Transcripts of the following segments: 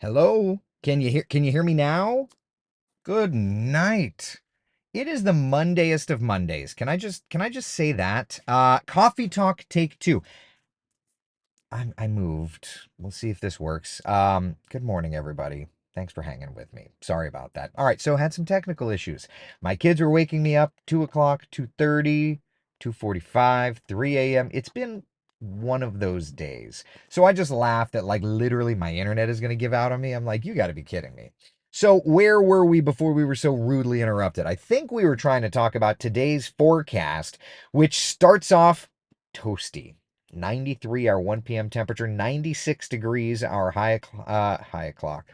Hello? Can you hear me now? Good night. It is the Mondayest of Mondays. Can I just say that? Coffee talk take two. I moved. We'll see if this works. Good morning, everybody. Thanks for hanging with me. Sorry about that. All right, so had some technical issues. My kids were waking me up 2 o'clock, 2:30, 2:45, 3 a.m. It's been one of those days. So I just laughed that like literally my internet is gonna give out on me. I'm like, you gotta be kidding me. So where were we before we were so rudely interrupted? I think we were trying to talk about today's forecast, which starts off toasty. 93 our 1 p.m. temperature, 96 degrees our high o'clock.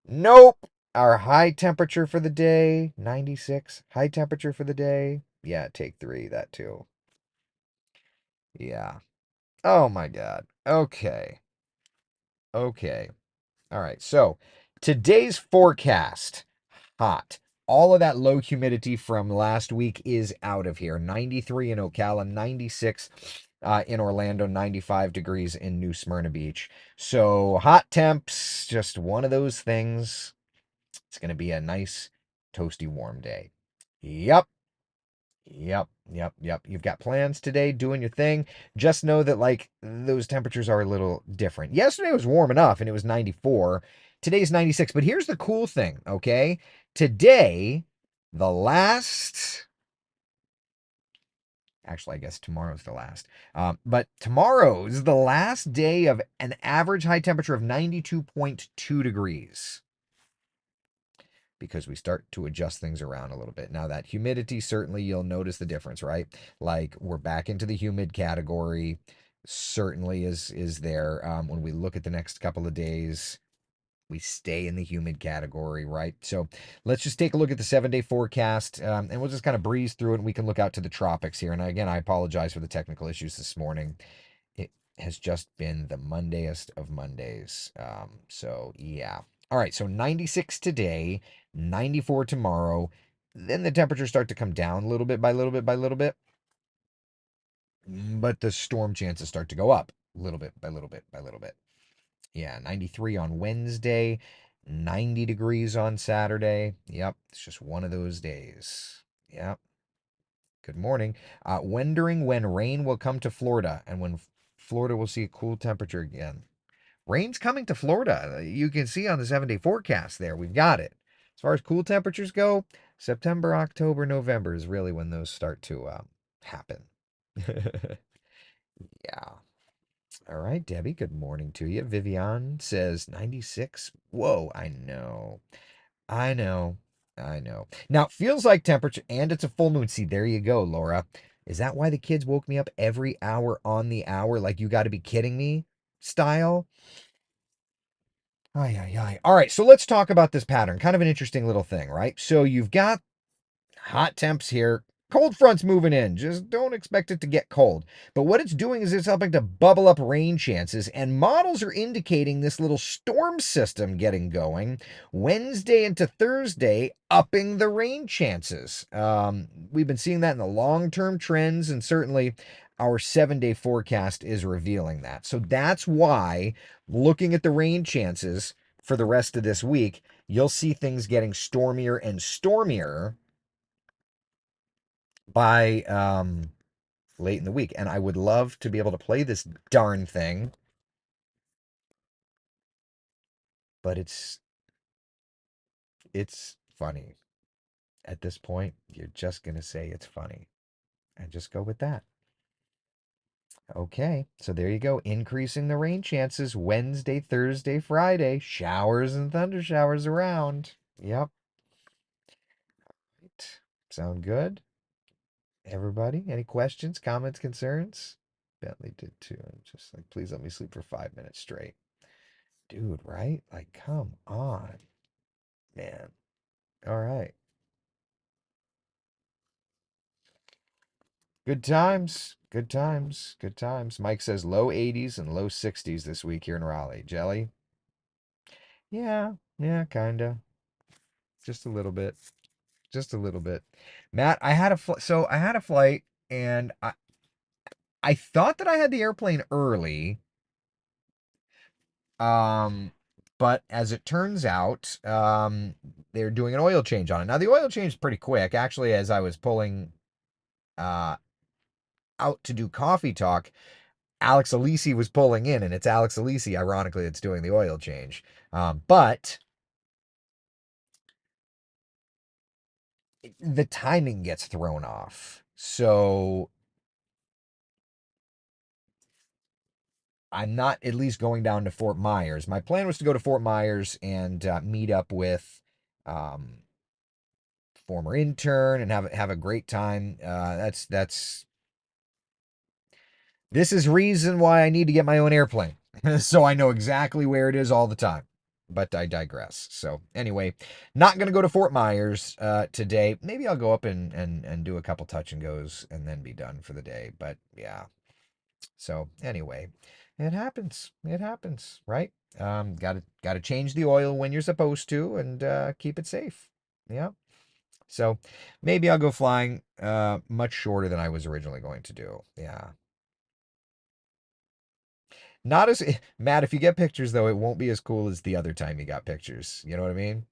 Nope. Our high temperature for the day, 96. High temperature for the day. Yeah, take three, that too. Yeah. Oh my God. Okay. Okay. All right. So today's forecast, hot. All of that low humidity from last week is out of here. 93 in Ocala, 96 in Orlando, 95 degrees in New Smyrna Beach. So hot temps, just one of those things. It's going to be a nice, toasty, warm day. Yep. Yep. You've got plans today, doing your thing. Just know that, like, those temperatures are a little different. Yesterday was warm enough and it was 94. Today's 96. But here's the cool thing, okay? Today, the last. Actually, I guess tomorrow's the last. But tomorrow's the last day of an average high temperature of 92.2 degrees because we start to adjust things around a little bit. Now, that humidity, certainly you'll notice the difference, right? Like we're back into the humid category. Certainly is there. When we look at the next couple of days, we stay in the humid category, right? So let's just take a look at the 7-day forecast, and we'll just kind of breeze through it. And we can look out to the tropics here. And again, I apologize for the technical issues this morning. It has just been the Mondayest of Mondays. So yeah. All right. So 96 today, 94 tomorrow. Then the temperatures start to come down a little bit by little bit by little bit, but the storm chances start to go up a little bit by little bit by little bit. Yeah, 93 on Wednesday, 90 degrees on Saturday. Yep, it's just one of those days. Yep. Good morning. Wondering when rain will come to Florida and when Florida will see a cool temperature again. Rain's coming to Florida. You can see on the 7-day forecast there. We've got it. As far as cool temperatures go, September, October, November is really when those start to happen. Yeah. All right, Debbie, good morning to you. Vivian says 96. Whoa, I know. I know. I know. Now, it feels like temperature, and it's a full moon. See, there you go, Laura. Is that why the kids woke me up every hour on the hour? Like, you got to be kidding me style? Ay, ay, ay. All right, so let's talk about this pattern. Kind of an interesting little thing, right? So you've got hot temps here. Cold front's moving in. Just don't expect it to get cold. But what it's doing is it's helping to bubble up rain chances, and models are indicating this little storm system getting going Wednesday into Thursday, upping the rain chances. We've been seeing that in the long-term trends, and certainly our 7-day forecast is revealing that. So that's why looking at the rain chances for the rest of this week, you'll see things getting stormier and stormier by late in the week. And I would love to be able to play this darn thing, but it's funny. At this point, you're just gonna say it's funny and just go with that. Okay, so there you go. Increasing the rain chances Wednesday, Thursday, Friday. Showers and thunder showers around. Yep. Right. Sound good? Everybody? Any questions, comments, concerns? Bentley did too. I'm just like, please let me sleep for 5 minutes straight. Dude, right? Like, come on, man. All right. Good times. Good times. Good times. Mike says low 80s and low 60s this week here in Raleigh. Jelly? Yeah. Yeah, kinda. Just a little bit. Just a little bit. Matt, I had a flight and I thought that I had the airplane early, Um, but as it turns out, they're doing an oil change on it. Now the oil change is pretty quick. Actually, as I was pulling uh out to do coffee talk, Alex Alisi was pulling in, and it's Alex Alisi, ironically, that's doing the oil change. But the timing gets thrown off. So I'm not at least going down to Fort Myers. My plan was to go to Fort Myers and meet up with um, former intern and have a great time. That's this is reason why I need to get my own airplane, so I know exactly where it is all the time. But I digress. So anyway, not gonna go to Fort Myers today. Maybe I'll go up and do a couple touch and goes and then be done for the day. But yeah. So anyway, it happens. It happens, right? Gotta change the oil when you're supposed to and keep it safe. Yeah. So maybe I'll go flying much shorter than I was originally going to do. Yeah. Not as Matt, if you get pictures though, it won't be as cool as the other time you got pictures. You know what I mean?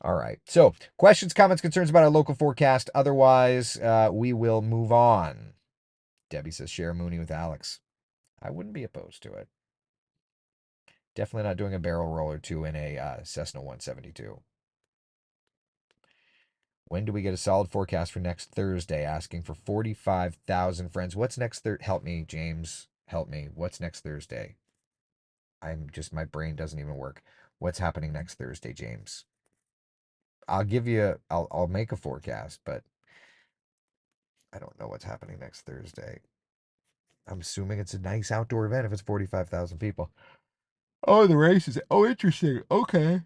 All right. So, questions, comments, concerns about our local forecast. Otherwise, we will move on. Debbie says share Mooney with Alex. I wouldn't be opposed to it. Definitely not doing a barrel roll or two in a Cessna 172. When do we get a solid forecast for next Thursday? Asking for 45,000 friends. What's next Thursday? Help me, James. Help me. What's next Thursday? My brain doesn't even work. What's happening next Thursday, James? I'll make a forecast, but I don't know what's happening next Thursday. I'm assuming it's a nice outdoor event if it's 45,000 people. Oh, the races. Oh, interesting. Okay.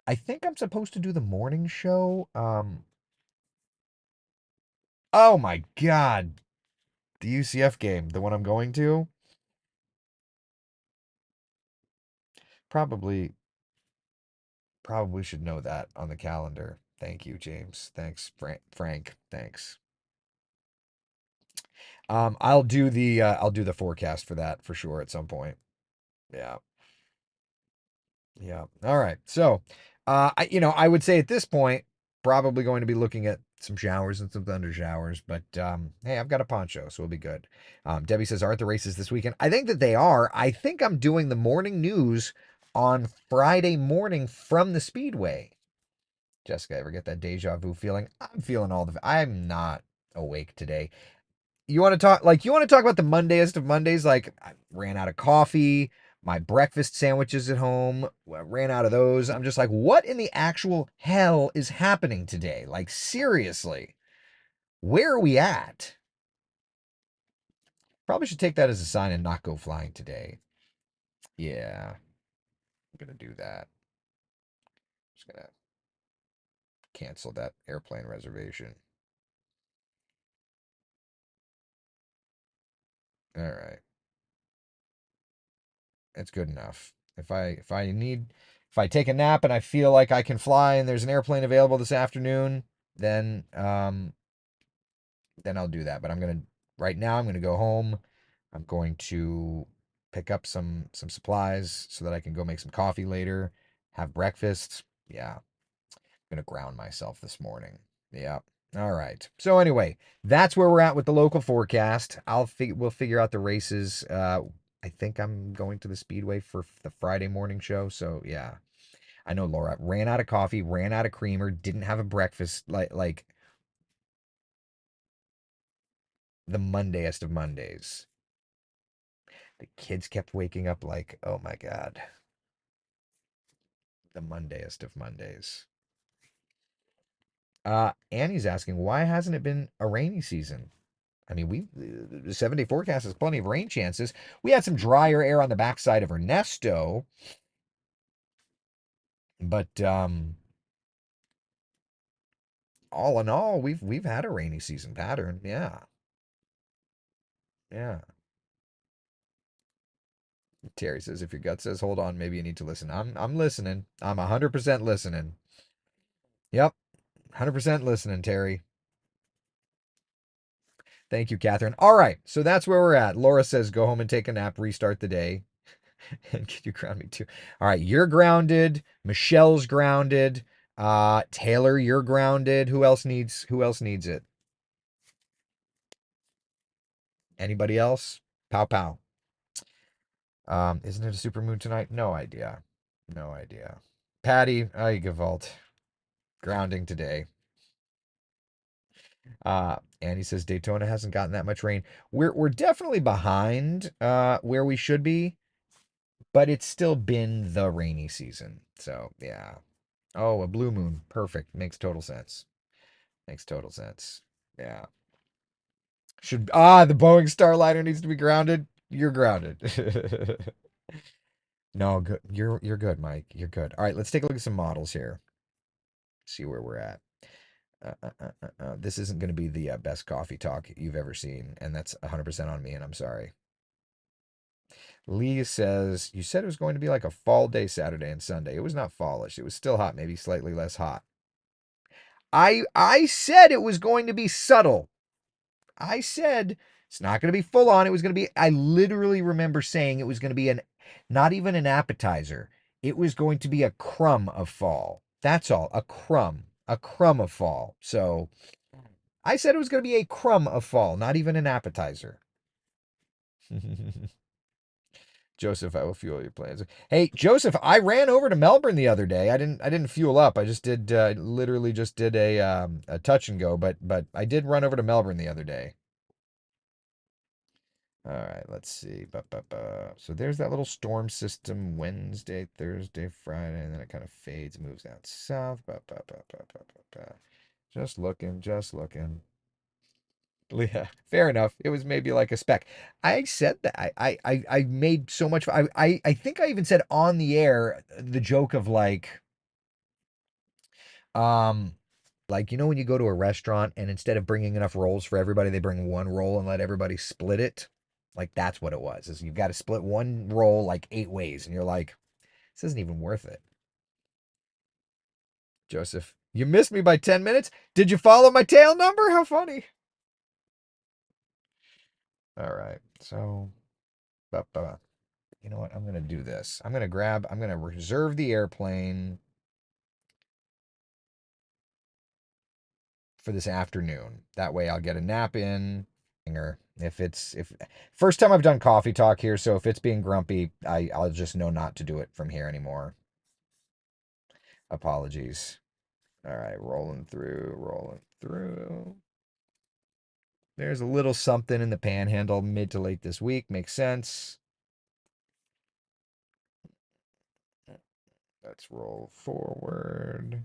I think I'm supposed to do the morning show. Oh my God. The UCF game, the one I'm going to? Probably probably should know that on the calendar. Thank you, James. Thanks, Frank. Thanks. I'll do the forecast for that for sure at some point. Yeah. Yeah. All right. So, I would say at this point, probably going to be looking at some showers and some thunder showers, but hey, I've got a poncho, so we'll be good. Debbie says, aren't the races this weekend? I think that they are. I think I'm doing the morning news on Friday morning from the Speedway. Jessica, ever get that deja vu feeling? I'm feeling I'm not awake today. You want to talk about the Mondayest of Mondays? Like, I ran out of coffee, my breakfast sandwiches at home, ran out of those. I'm just like, what in the actual hell is happening today? Like, seriously, where are we at? Probably should take that as a sign and not go flying today. Yeah, I'm gonna do that. Just gonna cancel that airplane reservation. All right, it's good enough. If I take a nap and I feel like I can fly and there's an airplane available this afternoon, then then I'll do that. But right now I'm gonna go home. I'm going to pick up some supplies so that I can go make some coffee later, have breakfast. Yeah, I'm gonna ground myself this morning. Yeah. All right. So anyway, that's where we're at with the local forecast. We'll figure out the races. I think I'm going to the Speedway for the Friday morning show. So yeah, I know Laura ran out of coffee, ran out of creamer, didn't have a breakfast like the Mondayest of Mondays. The kids kept waking up like, oh my God, the Mondayest of Mondays. Annie's asking, why hasn't it been a rainy season? I mean, the 7-day forecast has plenty of rain chances. We had some drier air on the backside of Ernesto, but all in all, we've had a rainy season pattern. Yeah, yeah. Terry says, if your gut says hold on, maybe you need to listen. I'm listening. I'm 100% listening. Yep, 100% listening, Terry. Thank you, Catherine. All right, so that's where we're at. Laura says, go home and take a nap, restart the day. And can you ground me too? All right, you're grounded. Michelle's grounded. Taylor, you're grounded. Who else needs it? Anybody else? Pow pow. Isn't it a super moon tonight? No idea. No idea. Patty, I Gavalt. Grounding today. Annie says Daytona hasn't gotten that much rain. We're definitely behind where we should be, but it's still been the rainy season. So yeah. Oh, a blue moon. Perfect. Makes total sense. Makes total sense. Yeah. The Boeing Starliner needs to be grounded. You're grounded. No, good. You're good, Mike. You're good. All right, let's take a look at some models here. See where we're at. This isn't going to be the best coffee talk you've ever seen, and that's 100% on me, and I'm sorry. Lee says, you said it was going to be like a fall day Saturday and Sunday. It was not fallish. It was still hot, maybe slightly less hot. I said it was going to be subtle. I said it's not going to be full on. It was going to be, I literally remember saying it was going to be not even an appetizer. It was going to be a crumb of fall. That's all. A crumb of fall. So I said it was going to be a crumb of fall, not even an appetizer. Joseph, I will fuel your plans. Hey, Joseph, I ran over to Melbourne the other day. I didn't fuel up. I just did literally just did a touch and go, but I did run over to Melbourne the other day. All right, let's see. So there's that little storm system Wednesday, Thursday, Friday, and then it kind of fades, moves down south. Just looking, just looking. Yeah, fair enough. It was maybe like a speck. I said that I made so much. I think I even said on the air the joke of um like when you go to a restaurant and instead of bringing enough rolls for everybody, they bring one roll and let everybody split it. Like that's what it was. Is you've got to split one roll like 8 ways, and you're like, this isn't even worth it. Joseph, you missed me by 10 minutes. Did you follow my tail number? How funny. All right, so. You know what? I'm going to do this. I'm going to reserve the airplane for this afternoon. That way I'll get a nap in. If first time I've done coffee talk here, so if it's being grumpy, I'll just know not to do it from here anymore. Apologies. All right, rolling through, rolling through. There's a little something in the panhandle mid to late this week. Makes sense. Let's roll forward.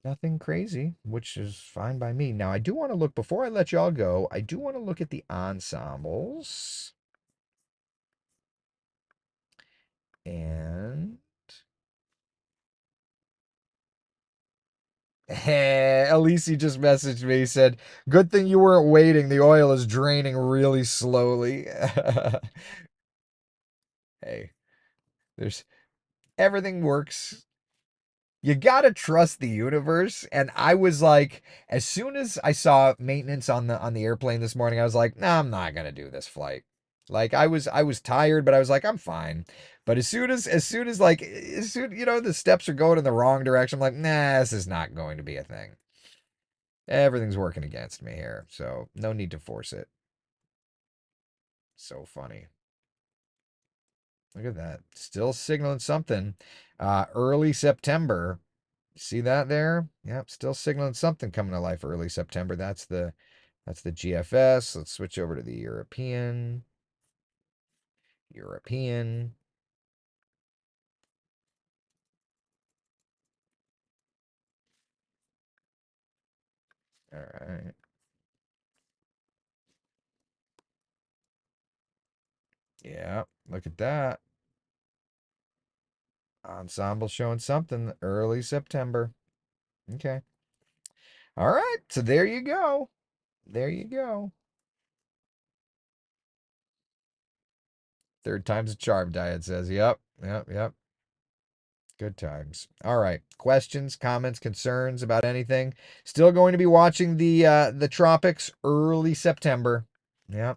Nothing crazy, which is fine by me. Now, I do want to look, before I let y'all go, I do want to look at the ensembles. And Elise just messaged me. He said, good thing you weren't waiting. The oil is draining really slowly. Hey, there's everything works. You gotta trust the universe. And I was like, as soon as I saw maintenance on the airplane this morning, I was like, nah, I'm not gonna do this flight. Like I was tired, but I was like, I'm fine. But as soon the steps are going in the wrong direction, I'm like, nah, this is not going to be a thing. Everything's working against me here, so no need to force it. So funny. Look at that. Still signaling something. Early September. See that there? Yep, still signaling something coming to life early September. That's the GFS. Let's switch over to the European. European. All right. Yeah, look at that. Ensemble showing something early September. Okay. All right. So there you go. There you go. Third time's a charm, Diet says. Yep. Yep. Yep. Good times. All right. Questions, comments, concerns about anything? Still going to be watching the tropics early September. Yeah.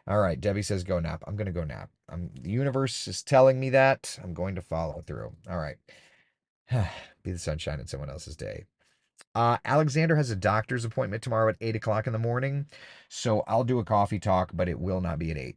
All right. Debbie says go nap. I'm gonna go nap. The universe is telling me that. I'm going to follow through. All right. Be the sunshine in someone else's day. Alexander has a doctor's appointment tomorrow at 8 o'clock in the morning. So I'll do a coffee talk, but it will not be at 8.